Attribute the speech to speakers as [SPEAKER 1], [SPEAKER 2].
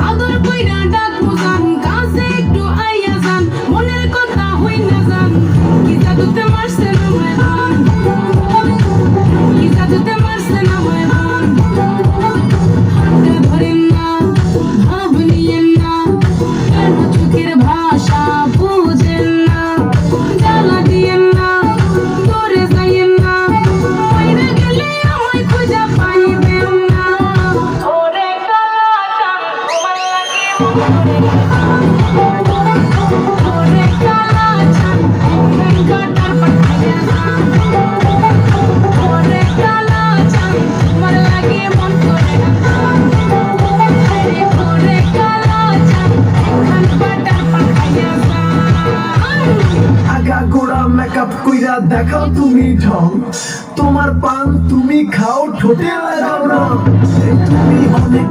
[SPEAKER 1] আদর কইরা ডাকবো জান, কাছে একটু আইয়া যান, মনের কথা হইনা যান। কি জাদুতে মারছেন আমায় বান, কি জাদুতে মারছেন আমায় বান। হাতটা ধরেন না, ভাব নিয়েন না, কেন চোখের ভাষা বুঝেন না। জ্বালা দিয়েন না, দূরে যাইয়েন না, বাইরে গেলে আমায় খুঁজা পাইবেন না। ওরে কালা চাঁদ তোমার লাগে ওরে কালা চাঁদ একদিন কাটার পাঠাইয়া যান। ওরে কালা চাঁদ তোমার লাগে মন করে গান। আরে ওরে কালা চাঁদ একখান কাটার পাঠাইয়া যান।
[SPEAKER 2] আগা গোড়া মেকআপ কইরা দেখাও তুমি ঢং, তোমার পান তুমি খাও ঠোঁটে লাগাও রং। তুমি অনেক